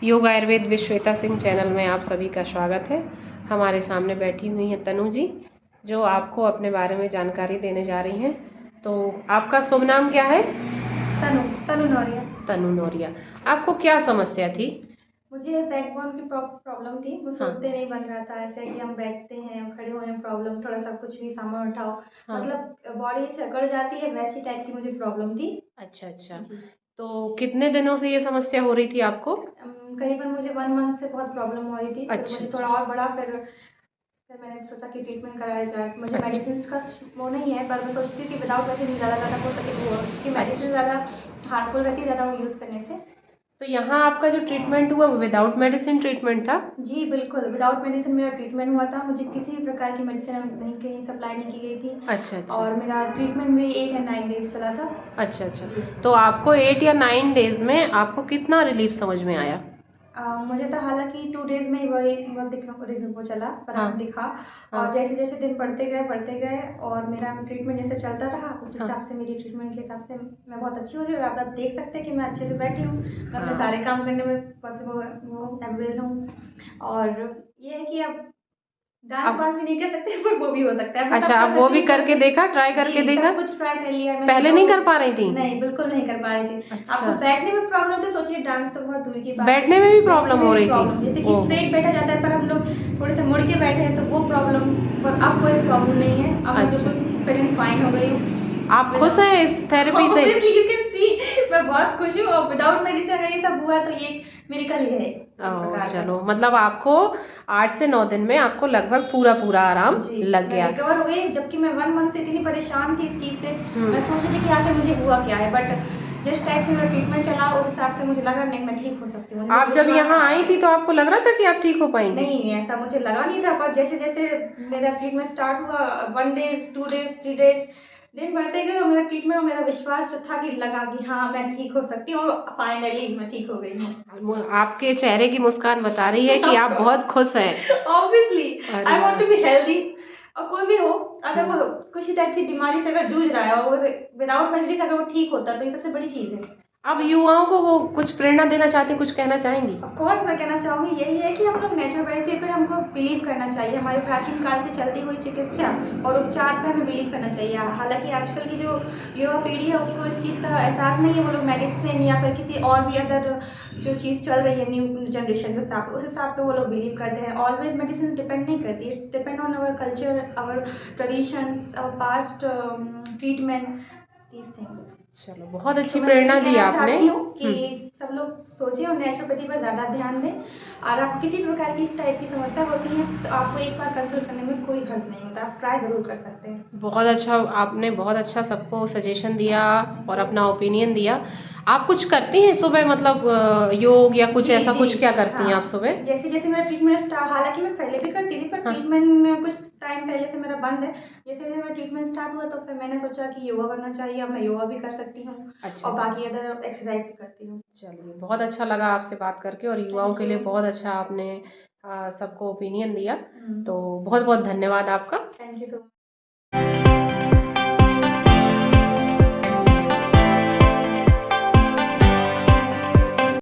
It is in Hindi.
योग आयुर्वेद विद श्वेता सिंह चैनल में आप सभी का स्वागत है। हमारे सामने बैठी हुई हैं तनु जी, जो आपको अपने बारे में जानकारी देने जा रही हैं। तो आपका शुभ नाम क्या है? तनु नौरिया। तनु नौरिया। आपको क्या समस्या थी? मुझे बैकबोन की प्रॉब्लम थी। वो सोते नहीं बन रहा था, ऐसे कि हम बैठते हैं, खड़े होने में प्रॉब्लम, थोड़ा सा कुछ भी सामान उठाओ, मतलब बॉडी से अकड़ जाती है, वैसी टाइप की मुझे प्रॉब्लम थी। अच्छा। तो कितने दिनों से ये समस्या हो रही थी आपको? करीबन मुझे 1 मंथ से बहुत प्रॉब्लम हो रही थी। अच्छा, मुझे थोड़ा और बड़ा, फिर मैंने सोचा कि ट्रीटमेंट कराया जाए। मुझे मेडिसिन का वो नहीं है, पर मैं सोचती हूँ कि विदाउट वैसे ज़्यादा हो सके वो, कि मेडिसिन ज़्यादा हार्मफुल रहती है ज़्यादा वो यूज़ करने से। तो यहाँ आपका जो ट्रीटमेंट हुआ वो विदाउट मेडिसिन ट्रीटमेंट था? जी बिल्कुल, विदाउट मेडिसिन मेरा ट्रीटमेंट हुआ था। मुझे किसी भी प्रकार की मेडिसिन नहीं कहीं सप्लाई नहीं की गई थी। अच्छा। और मेरा ट्रीटमेंट भी 8 या 9 डेज चला था। अच्छा। तो आपको 8 या 9 डेज में आपको कितना रिलीफ समझ में आया? मुझे तो हालांकि 2 डेज में ही वो एक वो चला, फर्क दिखा। और जैसे जैसे दिन बढ़ते गए और मेरा ट्रीटमेंट जैसे चलता रहा, उस हिसाब से मेरी ट्रीटमेंट के हिसाब से मैं बहुत अच्छी हो रही हूँ। आप देख सकते हैं कि मैं अच्छे से बैठी हूँ, मैं अपने सारे काम करने में पॉसिबल वो अवेलेबल हूँ। और ये है कि अब डांस वांस भी नहीं कर सकते, पर वो भी हो सकता है। अच्छा, आप वो भी करके देखा, ट्राई करके देखा? सब कुछ ट्राई कर लिया मैंने। पहले नहीं कर पा रही थी? नहीं, बिल्कुल नहीं कर पा रही थी। अच्छा। आपको बैठने में प्रॉब्लम तो सोचिए, डांस तो बहुत दूर की बात है। बैठने में भी प्रॉब्लम हो रही थी? जैसे कि स्ट्रेट बैठा जाता है, पर हम लोग थोड़े से मुड़ के बैठे हैं तो वो प्रॉब्लम, पर अब कोई प्रॉब्लम नहीं है। अब मैं बिल्कुल फिट एंड फाइन हो गई हूँ। आप खुश हैं इस थेरेपी से? Obviously you can see, मैं बहुत खुश हूँ। और विदाउट मेडिसिन ये सब हुआ तो ये मिरेकल ही है। चलो, मतलब आपको 8 से 9 दिन में आपको लगभग पूरा आराम लग गया, रिकवर हो गई। जबकि मैं 1 मंथ से इतनी परेशान थी इस चीज से, मैं सोच रही थी कि आखिर मुझे हुआ क्या है। बट जिस टाइप से मेरा ट्रीटमेंट चला उस हिसाब से मुझे लगा नहीं, मैं ठीक हो सकती हूँ। आप जब यहाँ आई थी तो आपको लग रहा था कि आप ठीक हो पाएंगी? नहीं, ऐसा मुझे लगा नहीं था। पर जैसे जैसे मेरा ट्रीटमेंट स्टार्ट हुआ, 1 डेज 2 डेज 3 डेज दिन बढ़ते गए, और मेरा ट्रीटमेंट और मेरा विश्वास जो था कि लगा कि हाँ मैं ठीक हो सकती हूँ। और फाइनली मैं ठीक हो गई हूँ। आपके चेहरे की मुस्कान बता रही है कि आप बहुत खुश हैं। Obviously I want to be healthy. और कोई भी हो, अगर वो किसी टाइप की बीमारी से अगर जूझ रहा है और वो विदाउट मेडिसिन अगर वो ठीक होता तो ये सबसे बड़ी चीज है। अब युवाओं को वो कुछ प्रेरणा देना चाहते हैं, कुछ कहना चाहेंगी? ऑफ कोर्स मैं कहना चाहूँगी यही है कि हम लोग नेचुरोपैथी पर हमको बिलीव करना चाहिए। हमारे प्राचीन काल से चलती हुई चिकित्सा और उपचार पर हमें बिलीव करना चाहिए। हालांकि आजकल की जो युवा पीढ़ी है उसको इस चीज़ का एहसास नहीं है। वो लोग मेडिसिन या फिर किसी और भी अदर जो चीज़ चल रही है न्यू जनरेशन के हिसाब से, उस हिसाब पर वो लोग बिलीव करते हैं। ऑलवेज मेडिसिन डिपेंड नहीं करती, it's depend on our culture, our traditions, our past treatment, these things. चलो, बहुत अच्छी प्रेरणा दी आपने कि सब लोग सोचें और नेचुरोपैथी पर ज़्यादा ध्यान दें। और आप किसी प्रकार की इस टाइप की समस्या होती है तो आपको एक बार कंसल्ट करने में कोई हर्ज नहीं होता, आप ट्राई ज़रूर कर सकते हैं। बहुत अच्छा, आपने बहुत अच्छा सबको सजेशन दिया और अपना ओपिनियन दिया। आप कुछ करती हैं सुबह, मतलब योग या कुछ ऐसा कुछ क्या करती हैं आप सुबह? जैसे जैसे मेरा ट्रीटमेंट स्टार्ट, हालांकि मैं पहले भी करती थी, पर ट्रीटमेंट कुछ टाइम पहले से मेरा बंद है। जैसे जैसे मेरा ट्रीटमेंट स्टार्ट हुआ तो फिर मैंने सोचा कि योगा करना चाहिए। अब मैं योगा भी कर सकती हूँ। अच्छा, और बाकी अदर एक्सरसाइज भी करती हूँ। चलिए, बहुत अच्छा लगा आपसे बात करके, और युवाओं के लिए बहुत अच्छा आपने सबको ओपिनियन दिया। तो बहुत बहुत धन्यवाद आपका। Thank you so much.